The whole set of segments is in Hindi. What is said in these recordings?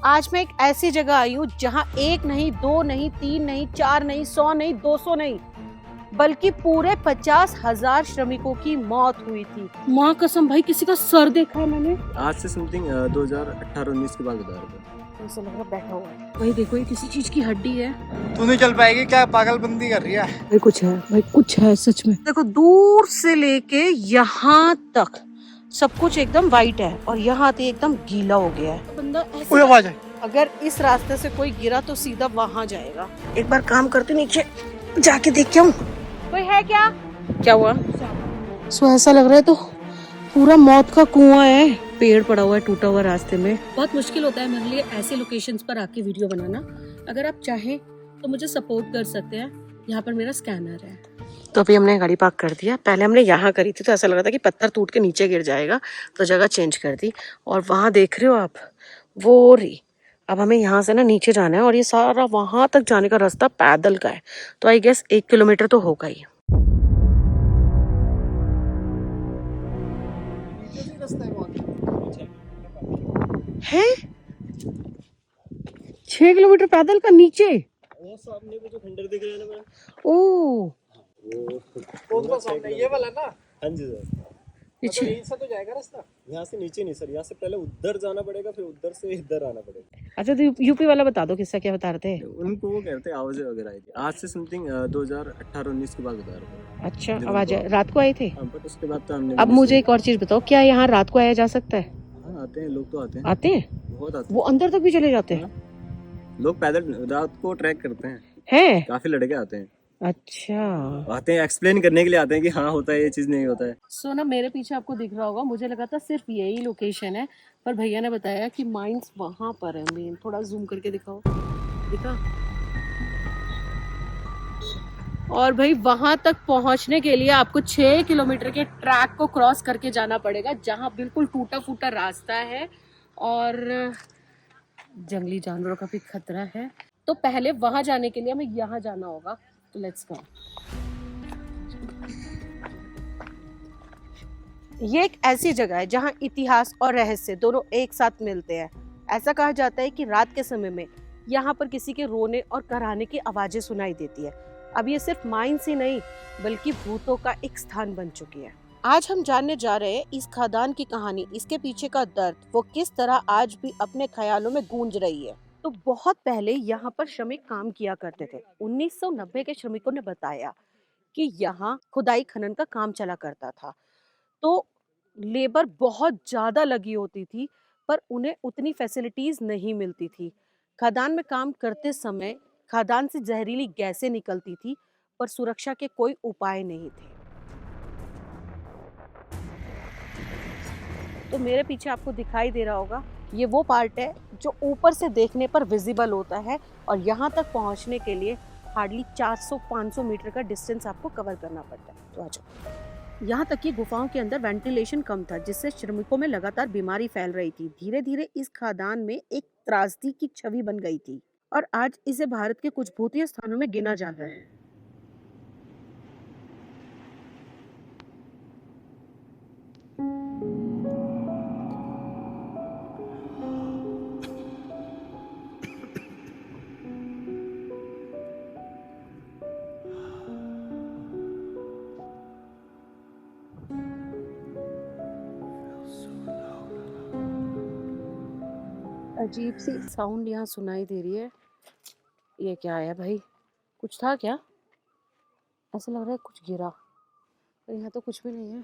आज मैं एक ऐसी जगह आई हूँ जहाँ एक नहीं, दो नहीं, तीन नहीं, चार नहीं, 100 नहीं, 200 नहीं, बल्कि पूरे 50,000 श्रमिकों की मौत हुई थी। माँ कसम भाई, किसी का सर देखा है मैंने। आज से समथिंग 2018-19 की बात बता रहे थे। ऐसा लग रहा है बैठा हुआ है। भाई देखो, ये किसी चीज की हड्डी है। तू नहीं चल पाएगी क्या? पागलबंदी कर रही है। भाई कुछ है, भाई कुछ है सच में। देखो, दूर से लेके यहाँ तक सब कुछ एकदम वाइट है और यहाँ आते एकदम गीला हो गया है। बंदा कोई आवाज है? अगर इस रास्ते से कोई गिरा तो सीधा वहां जाएगा। एक बार काम करते, नीचे जाके देख के आऊं। कोई है क्या? क्या हुआ? सो ऐसा लग रहा है तो पूरा मौत का कुआं है। पेड़ पड़ा हुआ है टूटा हुआ रास्ते में। बहुत मुश्किल होता है मेरे लिए ऐसे लोकेशंस पर आके वीडियो बनाना। अगर आप चाहें तो मुझे सपोर्ट कर सकते हैं। यहाँ पर मेरा स्कैनर है। तो अभी हमने गाड़ी पार्क कर दिया। पहले हमने यहाँ करी थी तो ऐसा लग रहा था कि पत्थर टूट के नीचे गिर जाएगा, तो जगह चेंज कर दी। और वहाँ देख रहे हो आप, वो रही। अब हमें यहाँ से ना नीचे जाना है और ये सारा वहां तक जाने का रास्ता पैदल का है, तो आई गेस 1 किलोमीटर तो होगा ही। है 6 किलोमीटर पैदल का नीचे। वो सामने वो जो खंडर दिख रहा है ना मैम, ओ वो सामने ये वाला ना? हाँ जी सर। पीछे यहीं से तो जाएगा रास्ता। यहाँ से नीचे नहीं सर, यहाँ से पहले उधर जाना पड़ेगा, फिर उधर से इधर आना पड़ेगा। अच्छा, तो यूपी वाला बता दो किससा क्या बता रहे थे। उनको वो कहते हैं आवाजें वगैरह आई थी। आज से समथिंग 2018-19 की बात बता रहे थे। अच्छा, आवाज रात को आई थी। हाँ, बट उसके बाद तो हमने अब मुझे एक और चीज बताओ, क्या यहाँ रात को आया जा सकता है? हाँ आते हैं लोग, तो आते हैं। आते हैं? बहुत आते वो अंदर तक भी चले जाते हैं? लोग पैदल रात को ट्रैक करते हैं। हैं? काफी लड़के आते हैं। अच्छा, आते हैं एक्सप्लेन करने के लिए आते हैं कि हाँ होता है ये चीज, नहीं होता है। सो ना मेरे पीछे आपको दिख रहा होगा, मुझे लगा था सिर्फ यही लोकेशन है, पर भैया ने बताया कि माइंस वहां पर है मेन। थोड़ा जूम करके दिखाओ, दिखा। और भाई वहां तक पहुंचने के लिए आपको 6 किलोमीटर के ट्रैक को क्रॉस करके जाना पड़ेगा, जहां बिल्कुल टूटा फूटा रास्ता है और जंगली जानवरों का भी खतरा है। तो पहले वहां जाने के लिए हमें यहाँ जाना होगा, तो लेट्स गो। ये एक ऐसी जगह है जहाँ इतिहास और रहस्य दोनों एक साथ मिलते हैं। ऐसा कहा जाता है कि रात के समय में यहाँ पर किसी के रोने और कराहने की आवाजें सुनाई देती है। अब ये सिर्फ माइंस ही नहीं, बल्कि भूतों का एक स्थान बन चुकी है। आज हम जानने जा रहे हैं इस खदान की कहानी, इसके पीछे का दर्द, वो किस तरह आज भी अपने ख्यालों में गूंज रही है। तो बहुत पहले यहाँ पर श्रमिक काम किया करते थे। 1990 के श्रमिकों ने बताया कि यहाँ खुदाई खनन का काम चला करता था। तो लेबर बहुत ज़्यादा लगी होती थी, पर उन्हें उतनी फैसिलिटीज़ नहीं मिलती थी। खदान में काम करते समय खदान से जहरीली गैसें निकलती थी, पर सुरक्षा के कोई उपाय नहीं थे। तो मेरे पीछे आपको दिखाई दे रहा होगा, ये वो पार्ट है जो ऊपर से देखने पर विजिबल होता है, और यहाँ तक पहुँचने के लिए हार्डली 400-500 मीटर का डिस्टेंस आपको कवर करना पड़ता है। तो आ जाओ। यहाँ तक कि गुफाओं के अंदर वेंटिलेशन कम था, जिससे श्रमिकों में लगातार बीमारी फैल रही थी। धीरे धीरे इस खदान में एक त्रासदी की छवि बन गई थी और आज इसे भारत के कुछ भूतिया स्थानों में गिना जाता है। अजीब सी साउंड यहाँ सुनाई दे रही है। ये क्या है भाई? कुछ था क्या? ऐसा लग रहा है कुछ गिरा, पर यहाँ तो कुछ भी नहीं है।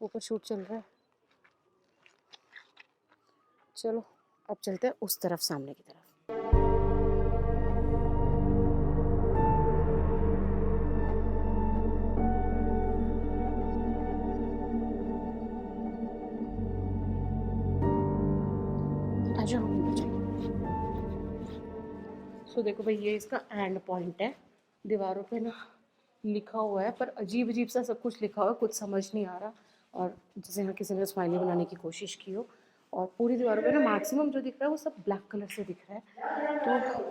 ऊपर शूट चल रहा है। चलो अब चलते हैं उस तरफ, सामने की तरफ। आजा, हम ऊपर चलें। सो देखो भाई, ये इसका एंड पॉइंट है। दीवारों पे ना लिखा हुआ है, पर अजीब अजीब सा सब कुछ लिखा हुआ है, कुछ समझ नहीं आ रहा। और जैसे यहाँ किसी ने स्माइली बनाने की कोशिश की हो। और पूरी दीवारों पे ना मैक्सिमम जो दिख रहा है वो सब ब्लैक कलर से दिख रहा है। तो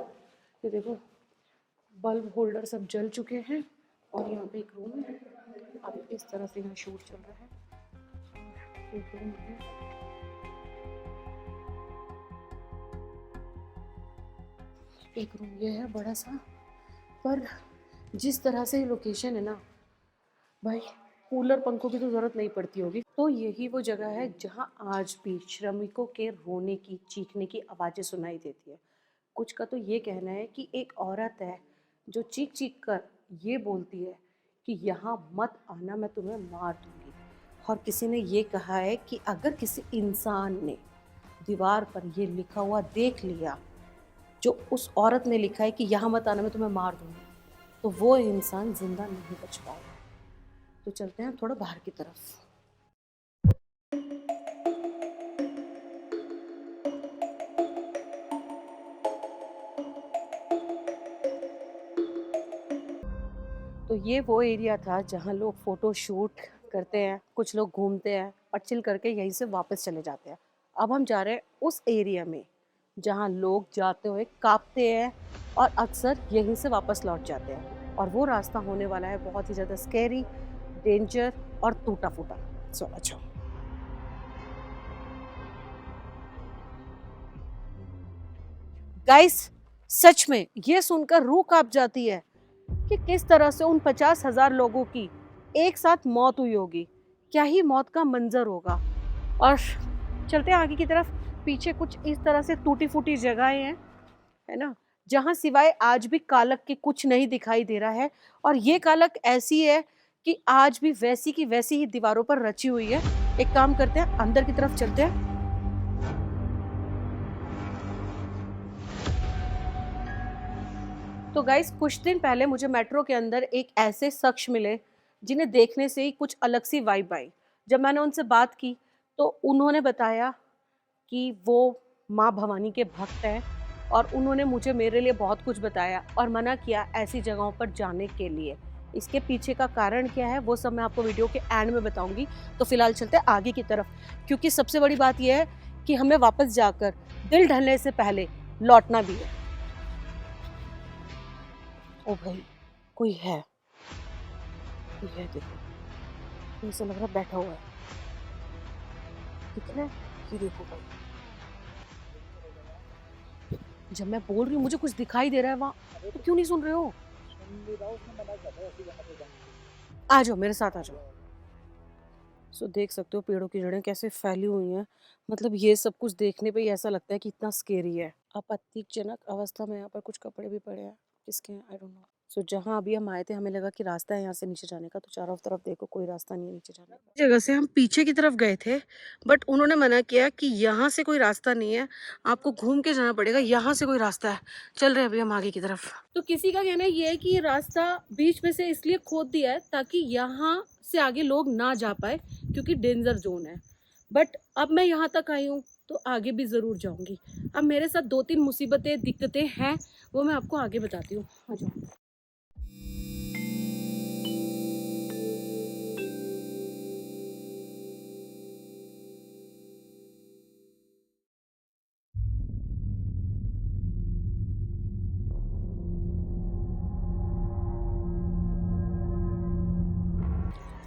ये देखो, बल्ब होल्डर सब जल चुके हैं। और यहाँ पे एक रूम है। अब इस तरह से यहाँ शूट चल रहा है। एक रूम है। एक रूम ये है बड़ा सा, पर जिस तरह से लोकेशन है ना भाई, कूलर पंखों की तो ज़रूरत नहीं पड़ती होगी। तो यही वो जगह है जहाँ आज भी श्रमिकों के रोने की, चीखने की आवाज़ें सुनाई देती है। कुछ का तो ये कहना है कि एक औरत है जो चीख चीख कर ये बोलती है कि यहाँ मत आना, मैं तुम्हें मार दूंगी। और किसी ने ये कहा है कि अगर किसी इंसान ने दीवार पर ये लिखा हुआ देख लिया जो उस औरत ने लिखा है कि यहाँ मत आना, मैं तुम्हें मार दूंगी, तो वो इंसान जिंदा नहीं बच पाएगा। तो चलते हैं थोड़ा बाहर की तरफ। तो ये वो एरिया था जहाँ लोग फ़ोटो शूट करते हैं, कुछ लोग घूमते हैं और चिल करके यहीं से वापस चले जाते हैं। अब हम जा रहे हैं उस एरिया में जहाँ लोग जाते हुए कांपते हैं और अक्सर यहीं से वापस लौट जाते हैं। और वो रास्ता होने वाला है बहुत ही ज़्यादा स्कैरी, डेंजर और टूटा फूटा। सो अच्छा, गाइस, सच में ये सुनकर रूह कांप जाती है कि किस तरह से उन 50,000 लोगों की एक साथ मौत हुई होगी। क्या ही मौत का मंजर होगा। और चलते हैं आगे की तरफ। पीछे कुछ इस तरह से टूटी फूटी जगहें हैं, है ना, जहाँ सिवाय आज भी कालक के कुछ नहीं दिखाई दे रहा है। और ये कालक ऐसी है कि आज भी वैसी की वैसी ही दीवारों पर रची हुई है। एक काम करते हैं, अंदर की तरफ चलते हैं। तो गाइस, कुछ दिन पहले मुझे मेट्रो के अंदर एक ऐसे शख्स मिले जिन्हें देखने से ही कुछ अलग सी वाइब आई। जब मैंने उनसे बात की तो उन्होंने बताया कि वो माँ भवानी के भक्त हैं और उन्होंने मुझे मेरे लिए बहुत कुछ बताया और मना किया ऐसी जगहों पर जाने के लिए। इसके पीछे का कारण क्या है वो सब मैं आपको वीडियो के एंड में बताऊंगी। तो फिलहाल चलते हैं आगे की तरफ, क्योंकि सबसे बड़ी बात यह है कि हमें वापस जाकर दिल ढलने से पहले लौटना भी है। ओ भाई, कोई है, कोई है, देखो, ऐसा लग रहा है बैठा हुआ है। दिख रहा है? ये देखो भाई, जब मैं बोल रही हूँ मुझे कुछ दिखाई दे रहा है वहाँ, तो क्यों नहीं सुन रहे हो? आ जाओ मेरे साथ, आ जाओ। सो देख सकते हो पेड़ों की जड़ें कैसे फैली हुई हैं। मतलब ये सब कुछ देखने पे ही ऐसा लगता है कि इतना स्केरी है। आपत्तिजनक अवस्था में यहाँ पर कुछ कपड़े भी पड़े हैं, किसके हैं आई डोंट नो। सो जहाँ अभी हम आए थे हमें लगा कि रास्ता है यहाँ से नीचे जाने का, तो चारों तरफ देखो कोई रास्ता नहीं है नीचे जाने का। जगह से हम पीछे की तरफ गए थे, बट उन्होंने मना किया कि यहाँ से कोई रास्ता नहीं है, आपको घूम के जाना पड़ेगा, यहाँ से कोई रास्ता है। चल रहे हैं अभी हम आगे की तरफ। तो किसी का कहना ये है कि ये रास्ता बीच में से इसलिए खोद दिया है ताकि यहाँ से आगे लोग ना जा पाए, क्योंकि डेंजर जोन है। बट अब मैं यहाँ तक आई हूँ तो आगे भी ज़रूर जाऊँगी। अब मेरे साथ 2-3 मुसीबतें, दिक्कतें हैं, वो मैं आपको आगे बताती हूँ। आ जाओ।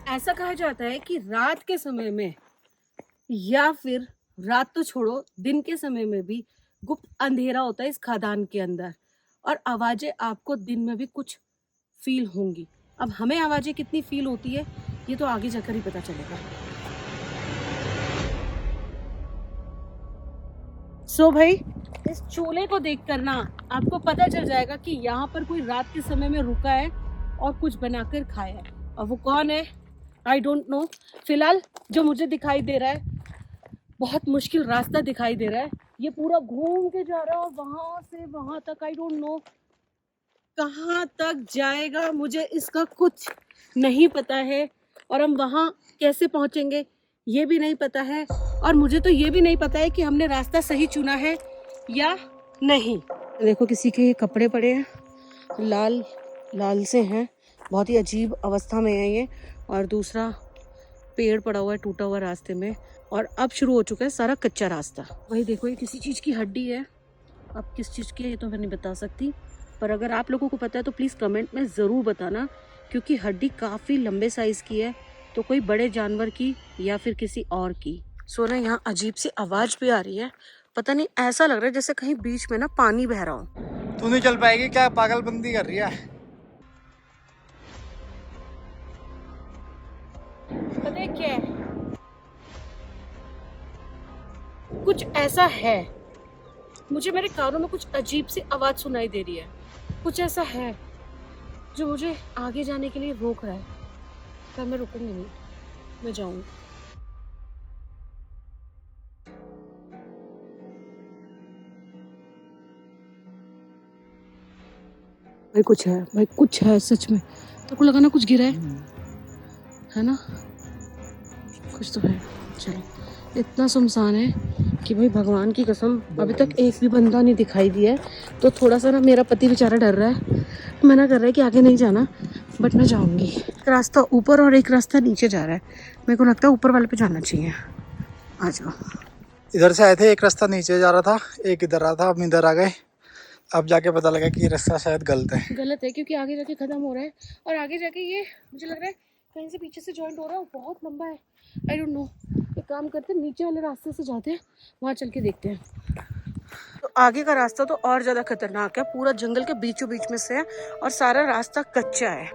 ऐसा कहा जाता है कि रात के समय में, या फिर रात तो छोड़ो, दिन के समय में भी गुप्त अंधेरा होता है इस खदान के अंदर, और आवाजें आपको दिन में भी कुछ फील होंगी। अब हमें आवाजें कितनी फील होती है ये तो आगे जाकर ही पता चलेगा। सो भाई, इस चूल्हे को देखकर ना आपको पता चल जाएगा कि यहाँ पर कोई रात के समय में रुका है और कुछ बनाकर खाया है। और वो कौन है आई डोंट नो। फिलहाल जो मुझे दिखाई दे रहा है, बहुत मुश्किल रास्ता दिखाई दे रहा है। ये पूरा घूम के जा रहा है और वहां से वहां तक आई डोंट नो कहाँ तक जाएगा, मुझे इसका कुछ नहीं पता है। और हम वहाँ कैसे पहुँचेंगे ये भी नहीं पता है। और मुझे तो ये भी नहीं पता है कि हमने रास्ता सही चुना है या नहीं। देखो किसी के कपड़े पड़े हैं, लाल लाल से हैं, बहुत ही अजीब अवस्था में है ये। और दूसरा पेड़ पड़ा हुआ है टूटा हुआ रास्ते में, और अब शुरू हो चुका है सारा कच्चा रास्ता। वही देखो, ये किसी चीज़ की हड्डी है। अब किस चीज़ की है ये तो मैं नहीं बता सकती, पर अगर आप लोगों को पता है तो प्लीज़ कमेंट में ज़रूर बताना, क्योंकि हड्डी काफ़ी लंबे साइज़ की है, तो कोई बड़े जानवर की या फिर किसी और की। सो ना यहाँ अजीब सी आवाज़ भी आ रही है, पता नहीं, ऐसा लग रहा है जैसे कहीं बीच में ना पानी बह रहा हो। तू नहीं चल पाएगी क्या, पागलबंदी कर रही है। पता है क्या है? कुछ ऐसा है, मुझे मेरे कानों में कुछ अजीब सी आवाज सुनाई दे रही है। कुछ ऐसा है जो मुझे आगे जाने के लिए रोक रहा है, पर मैं रुकूंगी नहीं, मैं जाऊंगी। भाई कुछ है, भाई कुछ है सच में। तेरे को लगा ना कुछ गिरा है ना? कुछ तो है। चलो, इतना सुनसान है कि भाई भगवान की कसम अभी तक एक भी बंदा नहीं दिखाई दिया है। तो थोड़ा सा ना मेरा पति बेचारा डर रहा है, मना कर रहा है कि आगे नहीं जाना, बट मैं जाऊंगी। एक रास्ता ऊपर और एक रास्ता नीचे जा रहा है, मेरे को लगता है ऊपर वाले पे जाना चाहिए। आ जाओ। इधर से आए थे, एक रास्ता नीचे जा रहा था, एक इधर आ था, हम इधर आ गए। अब जाके पता लगा कि ये रास्ता शायद गलत है। गलत है क्योंकि आगे जाके खत्म हो रहा है और आगे जाके ये मुझे लग रहा है कहीं से पीछे से जॉइंट हो रहा है, बहुत लंबा है। I don't know. एक काम करते हैं, नीचे वाले रास्ते से जाते हैं, वहाँ चल के देखते हैं। तो आगे का रास्ता तो और ज्यादा खतरनाक है, पूरा जंगल के बीचों बीच में से है और सारा रास्ता कच्चा है।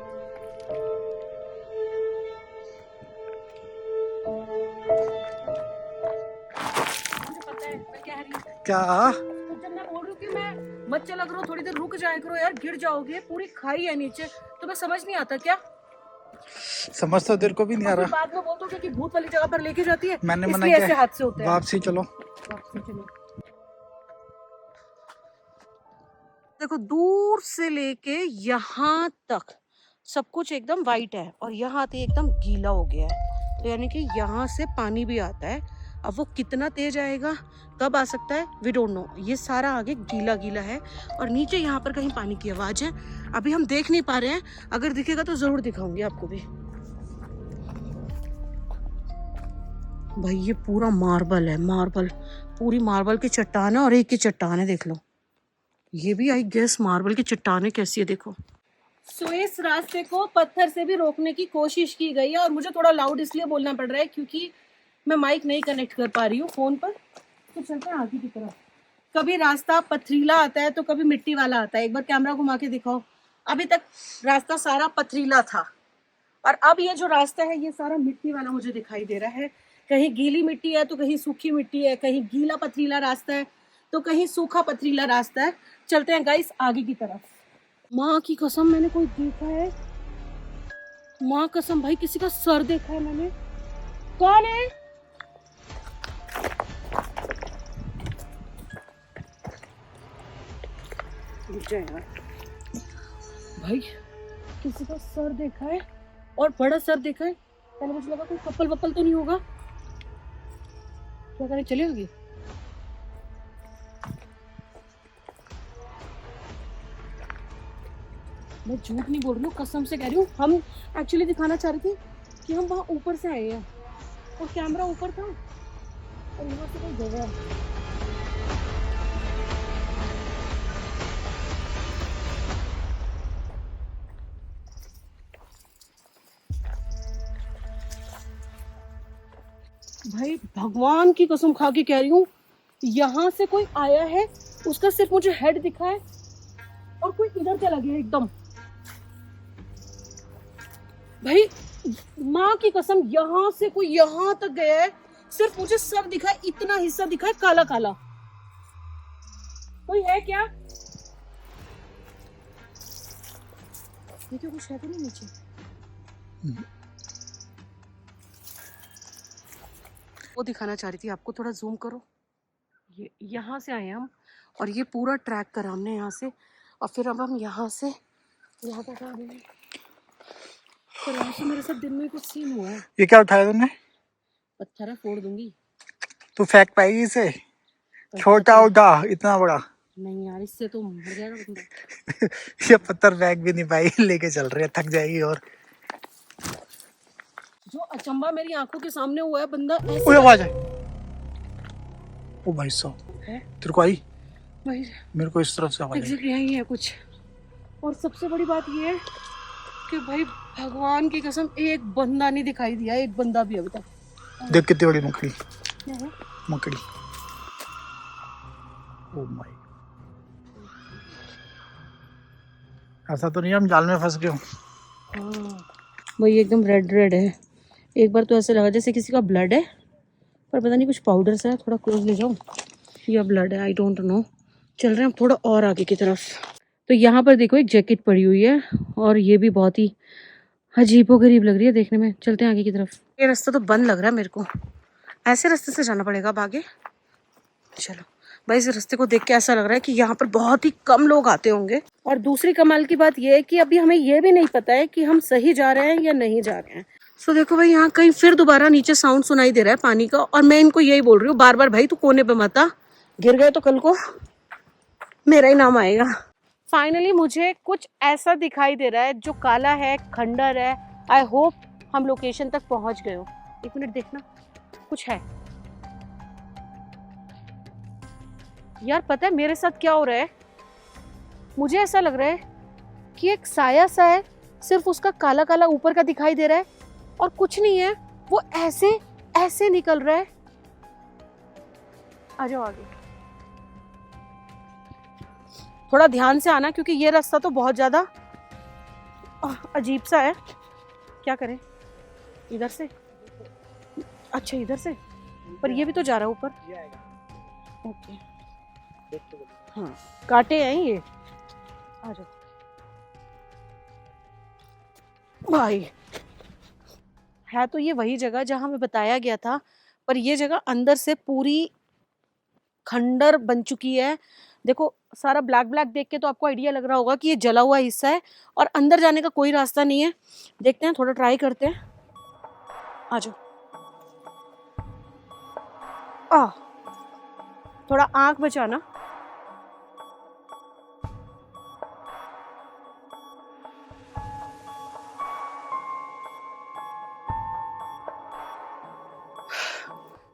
मुझे पता है मैं क्या रही हूँ। क्या? तो जब मैं बोल रही हूँ कि मैं मत चला करो, थोड़ी देर रुक जाया करो यार, गिर जाओगे, पूरी खाई है नीचे, तुम्हें समझ नहीं आता क्या? समझ तो तेरे को भी नहीं आ रहा। बाद में बोलते हो कि भूत वाली जगह पर लेके जाती है, मैंने मना इसलिए ऐसे किया, हादसे होते हैं। वापसी चलो। वापसी चलो। देखो, दूर से लेके यहाँ तक सब कुछ एकदम वाइट है और यहाँ आते एकदम गीला हो गया है। तो यानी कि यहाँ से पानी भी आता है। अब वो कितना तेज आएगा, कब आ सकता है, वी डोंट नो। ये सारा आगे गीला गीला है और नीचे यहाँ पर कहीं पानी की आवाज है। अभी हम देख नहीं पा रहे हैं, अगर दिखेगा तो जरूर दिखाऊंगी आपको भी। भाई ये पूरा मार्बल है, मार्बल, पूरी मार्बल की चट्टान है और एक की चट्टान है, देख लो। ये भी आई गेस मार्बल की चट्टानें कैसी है देखो। सो इस रास्ते को पत्थर से भी रोकने की कोशिश की गई है और मुझे थोड़ा लाउड इसलिए बोलना पड़ रहा है क्योंकि मैं माइक नहीं कनेक्ट कर पा रही हूँ फोन पर। तो चलते हैं आगे की तरफ। कभी रास्ता पथरीला आता है तो कभी मिट्टी वाला आता है। एक बार कैमरा घुमा के दिखाओ। अभी तक रास्ता सारा पथरीला था और अब ये जो रास्ता है ये सारा मिट्टी वाला मुझे दिखाई दे रहा है। कहीं गीली मिट्टी है तो कहीं सूखी मिट्टी है, कहीं गीला पथरीला रास्ता है तो कहीं सूखा पथरीला रास्ता है। चलते हैं गाइस आगे की तरफ। माँ की कसम मैंने कोई देखा है, माँ कसम भाई किसी का सर देखा है मैंने। कौन है? भाई किसी का सर देखा है और बड़ा सर देखा है। पहले मुझे लगा कोई कपल वपल तो नहीं होगा। क्या करें, चलेगी? मैं झूठ नहीं बोल रही हूँ, कसम से कह रही हूँ। हम एक्चुअली दिखाना चाह रहे थे कि हम वहाँ ऊपर से आए हैं और कैमरा ऊपर था और यहाँ से कोई जगह है। भाई भगवान की कसम खा के कह रही हूँ, यहाँ से कोई आया है, उसका सिर्फ मुझे हेड दिखा है और कोई इधर चला गया एकदम। भाई माँ की कसम यहाँ से कोई यहाँ तक गया है, सिर्फ मुझे सर दिखा है, इतना हिस्सा दिखा है काला काला। कोई है क्या? देखिए कुछ है तो नहीं नीचे। वो दिखाना चाह रही थी आपको, थोड़ा जूम करो। ये यहाँ से आए हम और ये पूरा ट्रैक करा हमने यहाँ से और फिर अब हम यहाँ से यहाँ तक आ गए। तो यहाँ से मेरे साथ दिन में कुछ सीन हुआ है। ये क्या उठाया तूने? पत्थर है, फोड़ दूंगी। तू फेंक पाएगी इसे? छोटा उठा, इतना बड़ा नहीं यार, इससे तो मर जाएगा बंदा। ये पत्थर फेंक भी नहीं पाई, लेके चल रही है, थक जाएगी। और जो अचंबा मेरी आंखों के सामने हुआ है, बंदा ऐसे आवाज है। ओ भाई साहब, तेरे को आई? भाई मेरे को इस तरफ से आवाज आई। एग्जैक्टली यही है कुछ। और सबसे बड़ी बात ये है कि भाई भगवान की कसम एक बंदा नहीं दिखाई दिया, एक बंदा भी अभी तक। देख कितनी बड़ी मकड़ी, क्या है? मकड़ी। ओ माय, ऐसा तो नहीं हम जाल में फंस गए हो। हाँ वही एकदम रेड रेड है। एक बार तो ऐसे लगा जैसे किसी का ब्लड है, पर पता नहीं कुछ पाउडर सा है। थोड़ा क्लोज ले जाऊँ या ब्लड है, आई डोंट नो। चल रहे हैं हम थोड़ा और आगे की तरफ। तो यहाँ पर देखो एक जैकेट पड़ी हुई है और ये भी बहुत ही अजीबोगरीब लग रही है देखने में। चलते हैं आगे की तरफ। ये रास्ता तो बंद लग रहा है मेरे को, ऐसे रास्ते से जाना पड़ेगा अब आगे। चलो भाई, इस रास्ते को देख के ऐसा लग रहा है कि यहाँ पर बहुत ही कम लोग आते होंगे। और दूसरी कमाल की बात यह है कि अभी हमें ये भी नहीं पता है कि हम सही जा रहे हैं या नहीं जा रहे हैं। सो देखो भाई, यहाँ कहीं फिर दोबारा नीचे साउंड सुनाई दे रहा है पानी का। और मैं इनको यही बोल रही हूँ बार बार, भाई तू कोने पे मत आ, गिर गए तो कल को मेरा ही नाम आएगा। फाइनली मुझे कुछ ऐसा दिखाई दे रहा है जो काला है, खंडर है। आई होप हम लोकेशन तक पहुंच गए हो। एक मिनट देखना, कुछ है यार। पता है मेरे साथ क्या हो रहा है? मुझे ऐसा लग रहा है कि एक साया सा है, सिर्फ उसका काला काला ऊपर का दिखाई दे रहा है और कुछ नहीं है। वो ऐसे ऐसे निकल रहा है। आ जाओ आगे, थोड़ा ध्यान से आना क्योंकि ये रास्ता तो बहुत ज्यादा अजीब सा है। क्या करें, इधर से? अच्छा इधर से, पर ये भी तो जा रहा है ऊपर। ओके हाँ, कांटे हैं ये। आ जाओ भाई। है तो ये वही जगह जहां हमें बताया गया था, पर ये जगह अंदर से पूरी खंडर बन चुकी है। देखो सारा ब्लैक ब्लैक देख के तो आपको आइडिया लग रहा होगा कि ये जला हुआ हिस्सा है और अंदर जाने का कोई रास्ता नहीं है। देखते हैं, थोड़ा ट्राई करते हैं। आ जाओ। थोड़ा आंख बचाना।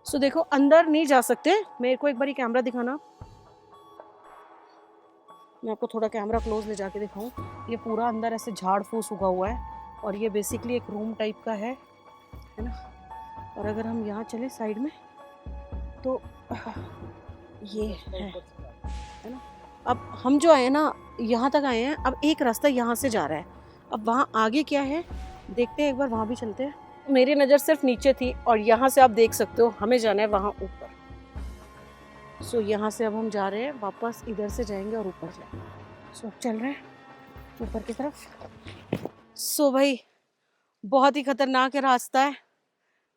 सो देखो अंदर नहीं जा सकते। मेरे को एक बार कैमरा दिखाना, मैं आपको थोड़ा कैमरा क्लोज ले जाके दिखाऊं। ये पूरा अंदर ऐसे झाड़ फूस उगा हुआ है और ये बेसिकली एक रूम टाइप का है ना। और अगर हम यहाँ चले साइड में तो ये है ना। अब हम जो आए ना यहाँ तक आए हैं, अब एक रास्ता यहाँ से जा रहा है। अब वहाँ आगे क्या है देखते हैं, एक बार वहाँ भी चलते हैं। मेरी नज़र सिर्फ नीचे थी और यहाँ से आप देख सकते हो हमें जाना है वहाँ ऊपर। सो यहाँ से अब हम जा रहे हैं वापस, इधर से जाएंगे और ऊपर जाएंगे। सो चल रहे हैं ऊपर की तरफ। सो भाई बहुत ही खतरनाक है रास्ता है।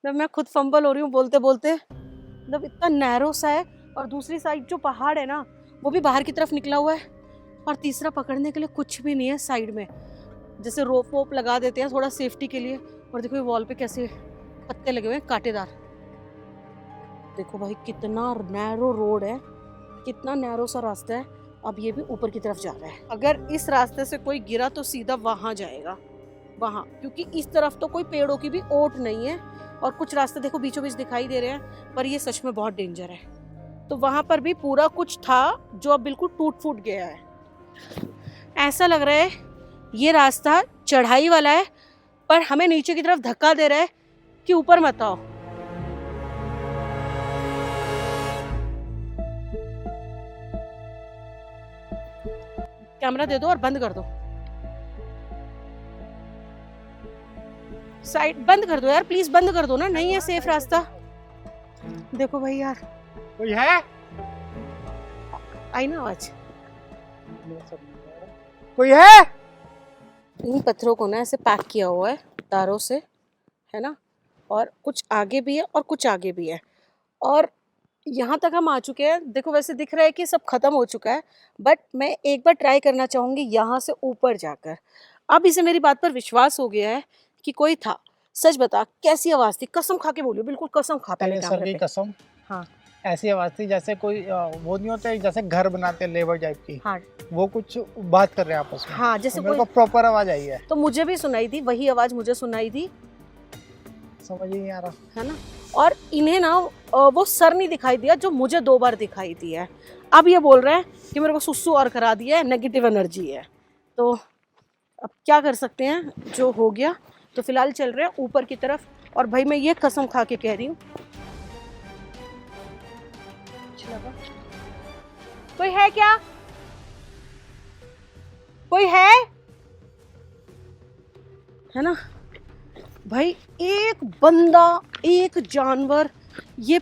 जब मैं खुद फंबल हो रही हूँ बोलते बोलते, मतलब इतना नैरो सा है। और दूसरी साइड जो पहाड़ है ना वो भी बाहर की तरफ निकला हुआ है। और तीसरा पकड़ने के लिए कुछ भी नहीं है साइड में, जैसे रोप वोप लगा देते हैं थोड़ा सेफ्टी के लिए। और देखो ये वॉल पे कैसे पत्ते लगे हुए हैं कांटेदार। देखो भाई कितना नैरो रोड है, कितना नैरो सा रास्ता है। अब ये भी ऊपर की तरफ जा रहा है। अगर इस रास्ते से कोई गिरा तो सीधा वहां जाएगा, वहां, क्योंकि इस तरफ तो कोई पेड़ों की भी ओट नहीं है। और कुछ रास्ते देखो बीचों बीच दिखाई दे रहे हैं, पर ये सच में बहुत डेंजर है। तो वहां पर भी पूरा कुछ था जो अब बिल्कुल टूट फूट गया है। ऐसा लग रहा है ये रास्ता चढ़ाई वाला है, पर हमें नीचे की तरफ धक्का दे रहा है कि ऊपर मत आओ। कैमरा दे दो और बंद कर दो। साइड बंद कर दो यार, प्लीज बंद कर दो ना, नहीं है सेफ रास्ता। देखो भाई यार, कोई है? आई ना आवाज? कोई है? इन पत्थरों को ना ऐसे पैक किया हुआ है तारों से, है ना। और कुछ आगे भी है और कुछ आगे भी है। और यहाँ तक हम आ चुके हैं। देखो वैसे दिख रहा है कि सब खत्म हो चुका है, बट मैं एक बार ट्राई करना चाहूंगी यहाँ से ऊपर जाकर। अब इसे मेरी बात पर विश्वास हो गया है कि कोई था। सच बता कैसी आवाज थी? कसम खा के बोलियो, बिल्कुल कसम खा पहले सर की कैमरे पे। कसम, हाँ ऐसी आवाज थी जैसे कोई वो नहीं होते जैसे घर बनाते हैं लेबर टाइप की, हाँ वो कुछ बात कर रहे हैं आपस में। हाँ, जैसे तो मेरे कोई को प्रॉपर आवाज आई है। तो मुझे भी सुनाई थी, वही आवाज मुझे सुनाई थी, समझ ही नहीं आ रहा, है ना। और इन्हें ना वो सर नहीं दिखाई दिया जो मुझे 2 बार दिखाई दिया है। अब ये बोल रहे हैं कि मेरे को सुसु और करा दिया है, नेगेटिव एनर्जी है। तो अब क्या कर सकते हैं, जो हो गया। तो फिलहाल चल रहे हैं ऊपर की तरफ। और भाई मैं ये कसम खा के कह रही हूँ, कोई है क्या? कोई है? है ना भाई, एक बंदा, एक जानवर, ये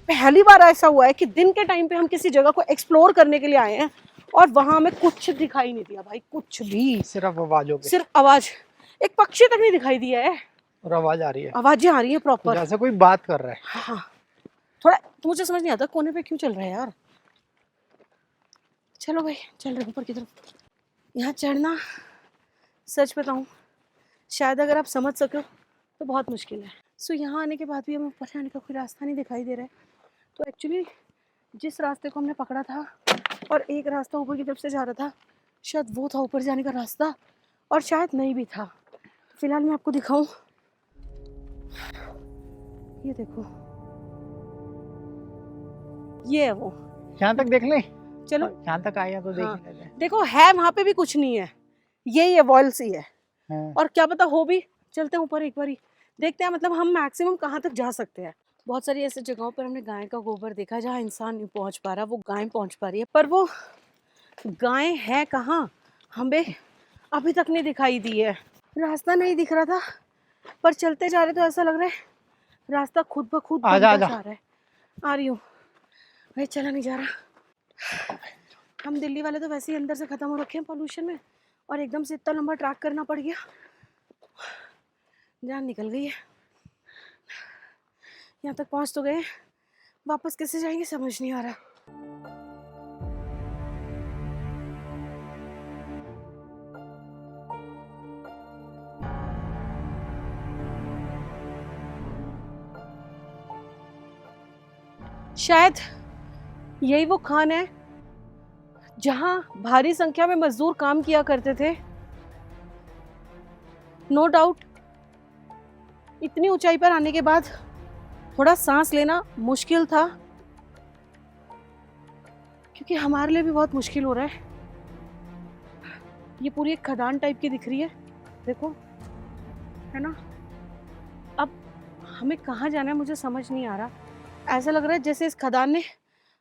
पहली बार ऐसा हुआ है कि दिन के टाइम पे हम किसी जगह को एक्सप्लोर करने के लिए आए हैं और वहां हमें कुछ दिखाई नहीं दिया भाई, कुछ भी, सिर्फ आवाजों के, सिर्फ आवाज, एक पक्षी तक नहीं दिखाई दिया है। और आवाज आ रही है, आवाजें आ रही है प्रॉपर, जैसे कोई बात कर रहा है। हाँ थोड़ा तो मुझे समझ नहीं आता कोने पे क्यों चल रहा है यार। चलो भाई चल रहे ऊपर की तरफ। यहाँ चढ़ना सच बताऊं शायद अगर आप समझ सको तो बहुत मुश्किल है। सो यहाँ आने के बाद भी हमें ऊपर जाने का कोई रास्ता नहीं दिखाई दे रहा है। तो एक्चुअली जिस रास्ते को हमने पकड़ा था और एक रास्ता ऊपर की तरफ से जा रहा था, शायद वो था ऊपर जाने का रास्ता और शायद नहीं भी था। फिलहाल मैं आपको दिखाऊं, ये देखो, ये है वो। यहाँ तक देख ले, चलो यहाँ तक आए तो देख हाँ, लेते हैं। देखो है वहां पे भी कुछ नहीं है, यही है वॉल सी है। हाँ। और क्या पता हो भी, चलते हैं ऊपर एक बारी देखते हैं, मतलब हम मैक्सिमम कहाँ तक जा सकते हैं। बहुत सारी ऐसी जगहों पर हमने गाय का गोबर देखा है जहाँ इंसान नहीं पहुंच पा रहा, वो गाय पहुंच पा रही है, पर वो गाय है कहाँ हमें अभी तक नहीं दिखाई दी है। रास्ता नहीं दिख रहा था पर चलते जा रहे तो ऐसा लग रहा है रास्ता खुद ब खुद बनता जा रहा है। आ रही हूँ भाई, चला नहीं जा रहा। हम दिल्ली वाले तो वैसे ही अंदर से खत्म हो रखे हैं पॉल्यूशन में, और एकदम से इतना लंबा ट्रैक करना पड़ गया, जान निकल गई है। यहाँ तक पहुँच तो गए, वापस कैसे जाएंगे समझ नहीं आ रहा। शायद यही वो खान है जहां भारी संख्या में मजदूर काम किया करते थे। नो डाउट इतनी ऊंचाई पर आने के बाद थोड़ा सांस लेना मुश्किल था, क्योंकि हमारे लिए भी बहुत मुश्किल हो रहा है। ये पूरी एक खदान टाइप की दिख रही है, देखो, है ना। अब हमें कहाँ जाना है मुझे समझ नहीं आ रहा। ऐसा लग रहा है जैसे इस खदान ने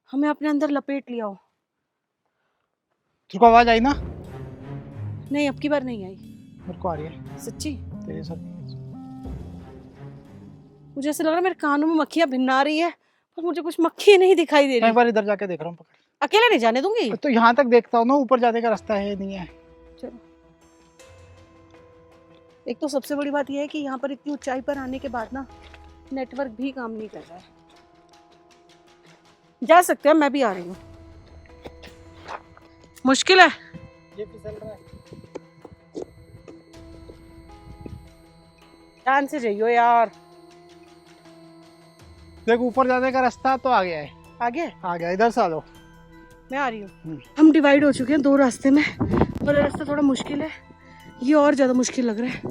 हमें अपने अंदर लपेट लिया हो। तुझको आवाज आई ना? नहीं, अब की बार नहीं आई। मेरे को आ रही है सच्ची? तेरे साथ। मुझे ऐसा लग रहा है मेरे कानों में मक्खियां भिन्ना रही है, पर मुझे कुछ मक्खी नहीं दिखाई दे मैं रही। एक बार इधर जाके देख रहा हूँ, पकड़। अकेला नहीं जाने दूंगी। तो यहाँ तक देखता हूँ ना, ऊपर जाने का रास्ता है नहीं है। चलो, एक तो सबसे बड़ी बात यह है कि यहाँ पर इतनी ऊंचाई पर आने के बाद ना नेटवर्क भी काम नहीं कर रहा है। जा सकते हैं, मैं भी आ रही हूँ। मुश्किल है, ये फिसल रहा है। ध्यान से जाइयो यार। देख ऊपर जाने का रास्ता तो आ गया है। आगे आ गया, इधर से आ लो। मैं आ रही हूँ। हम डिवाइड हो चुके हैं दो रास्ते में, और रास्ता थोड़ा मुश्किल है, ये और ज्यादा मुश्किल लग रहा है।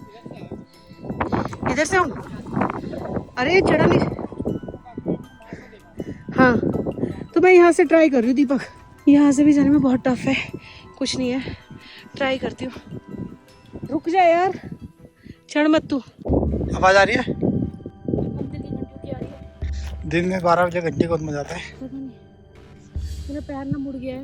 इधर से आऊँ? अरे चढ़ा नहीं। हाँ तो मैं यहाँ से ट्राई कर रही हूँ दीपक, यहाँ से भी जाने में बहुत टफ है। कुछ नहीं है, ट्राई करती हूँ। रुक जा यार, चढ़ मत तू। आवाज आ रही है? घंटे की आ रही है। दिन में 12 बजे घंटे कौन बजाता है? पता नहीं, मेरा पैर ना मुड़ गया है।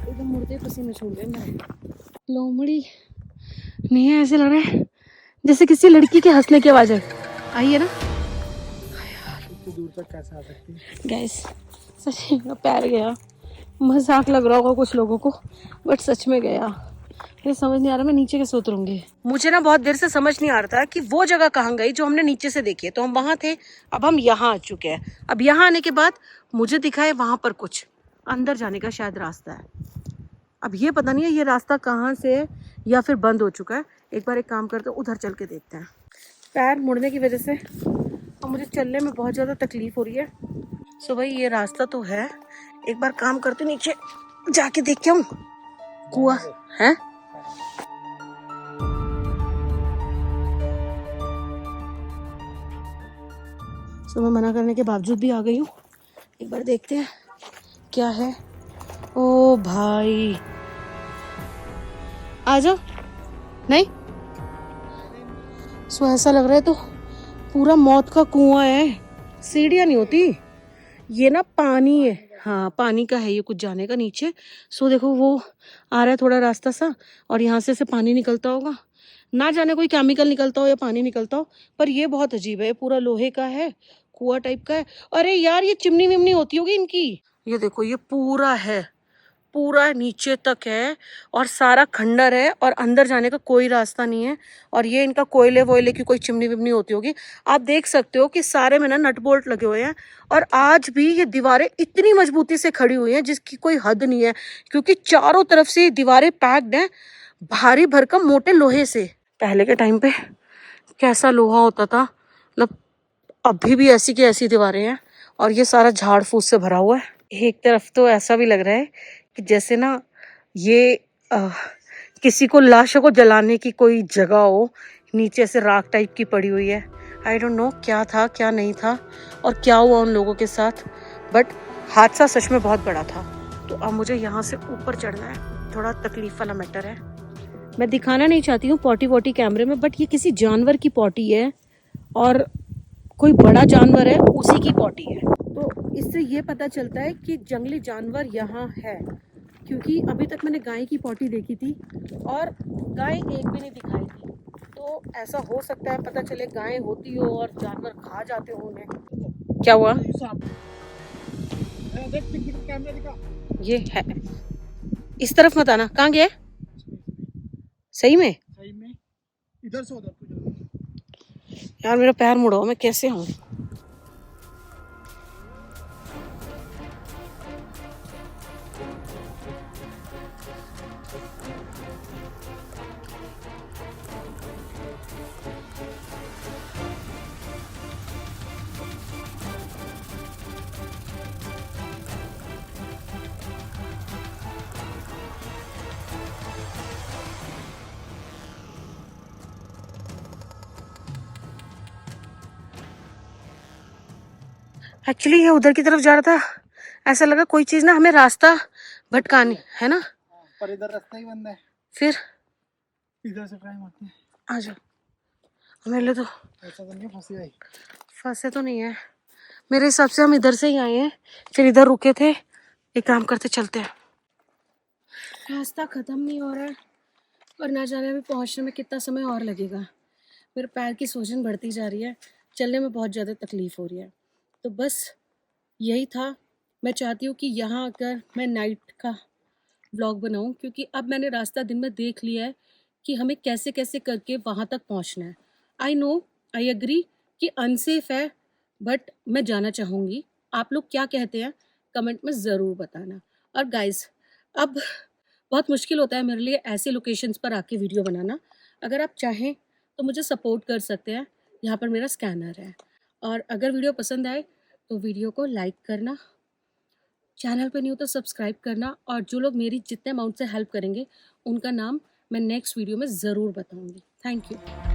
एकदम मुड़ते पसीने छूट गए मेरे। लोमड़ी नहीं है, ऐसे लग रहा है जैसे किसी लड़की के हंसने की आवाज आई है ना। इतनी दूर तक कैसे आ सकती है? गैस सच में पैर गया, मजाक लग रहा होगा कुछ लोगों को, बट सच में गया। मुझे समझ नहीं आ रहा मैं नीचे कैसे उतरूंगी। मुझे ना बहुत देर से समझ नहीं आ रहा था कि वो जगह कहाँ गई जो हमने नीचे से देखी है। तो हम वहां थे, अब हम यहाँ आ चुके हैं। अब यहाँ आने के बाद मुझे दिखा है वहां पर कुछ अंदर जाने का शायद रास्ता है। अब ये पता नहीं है ये रास्ता कहाँ से है या फिर बंद हो चुका है। एक बार एक काम करते हैं, उधर चल के देखते हैं। पैर मुड़ने की वजह से और मुझे चलने में बहुत ज़्यादा तकलीफ हो रही है। सो भाई ये रास्ता तो है, एक बार काम करते नीचे जाके देख के आऊँ। कुआं है? सो मैं मना करने के बावजूद भी आ गई हूँ। एक बार देखते हैं क्या है। ओ भाई आ जाओ। नहीं, सो ऐसा लग रहा है तो पूरा मौत का कुआं है। सीढ़ियाँ नहीं होती, ये ना पानी है। हाँ पानी का है ये, कुछ जाने का नीचे। सो देखो वो आ रहा है थोड़ा रास्ता सा, और यहाँ से पानी निकलता होगा, ना जाने कोई केमिकल निकलता हो या पानी निकलता हो, पर ये बहुत अजीब है। ये पूरा लोहे का है, कुआं टाइप का है। अरे यार ये चिमनी विमनी होती होगी इनकी। ये देखो ये पूरा है, पूरा नीचे तक है, और सारा खंडर है, और अंदर जाने का कोई रास्ता नहीं है। और ये इनका कोयले वोयले की कोई चिमनी विमनी होती होगी। आप देख सकते हो कि सारे में ना नट बोल्ट लगे हुए हैं, और आज भी ये दीवारें इतनी मजबूती से खड़ी हुई हैं जिसकी कोई हद नहीं है, क्योंकि चारों तरफ से ये दीवारें पैक्ड हैं भारी भरकम मोटे लोहे से। पहले के टाइम पे कैसा लोहा होता था, मतलब अभी भी ऐसी की ऐसी दीवारें हैं, और ये सारा झाड़ फूस से भरा हुआ है। एक तरफ तो ऐसा भी लग रहा है कि जैसे ना ये किसी को लाशों को जलाने की कोई जगह हो, नीचे से राख टाइप की पड़ी हुई है। आई डोंट नो क्या था क्या नहीं था और क्या हुआ उन लोगों के साथ, बट हादसा सच में बहुत बड़ा था। तो अब मुझे यहाँ से ऊपर चढ़ना है, थोड़ा तकलीफ वाला मैटर है। मैं दिखाना नहीं चाहती हूँ पॉटी वॉटी कैमरे में, बट ये किसी जानवर की पॉटी है, और कोई बड़ा जानवर है उसी की पॉटी है। तो इससे ये पता चलता है कि जंगली जानवर यहाँ है, क्योंकि अभी तक मैंने गाय की पॉटी देखी थी और गाय एक भी नहीं दिखाई थी। तो ऐसा हो सकता है, पता चले गाय होती हो और जानवर खा जाते हो उन्हें। क्या हुआ? ये है, इस तरफ मत आना। कहाँ गया? सही में इधर से उधर। यार मेरा पैर मुड़ो, मैं कैसे हूँ? एक्चुअली ये उधर की तरफ जा रहा था, ऐसा लगा कोई चीज ना हमें रास्ता भटकानी है ना, पर इधर रास्ता ही बंद है। फिर इधर से ट्राई मारते हैं। आ जाओ। मेरे लिए तो ऐसा तो नहीं फंसी भाई? फंसे तो नहीं है, मेरे हिसाब से हम इधर से ही आए हैं, फिर इधर रुके थे। एक काम करते चलते हैं। रास्ता खत्म नहीं हो रहा है, और ना जाने अभी पहुंचने में कितना समय और लगेगा। मेरे पैर की सूजन बढ़ती जा रही है, चलने में बहुत ज़्यादा तकलीफ हो रही है। तो बस यही था। मैं चाहती हूँ कि यहाँ आकर मैं नाइट का व्लॉग बनाऊँ, क्योंकि अब मैंने रास्ता दिन में देख लिया है कि हमें कैसे कैसे करके वहाँ तक पहुँचना है। आई नो, आई एग्री कि अनसेफ है, बट मैं जाना चाहूँगी। आप लोग क्या कहते हैं कमेंट में ज़रूर बताना। और गाइस, अब बहुत मुश्किल होता है मेरे लिए ऐसे लोकेशंस पर आके वीडियो बनाना। अगर आप चाहें तो मुझे सपोर्ट कर सकते हैं, यहाँ पर मेरा स्कैनर है। और अगर वीडियो पसंद आए तो वीडियो को लाइक करना, चैनल पे नहीं हो तो सब्सक्राइब करना, और जो लोग मेरी जितने अमाउंट से हेल्प करेंगे उनका नाम मैं नेक्स्ट वीडियो में ज़रूर बताऊँगी। Thank you.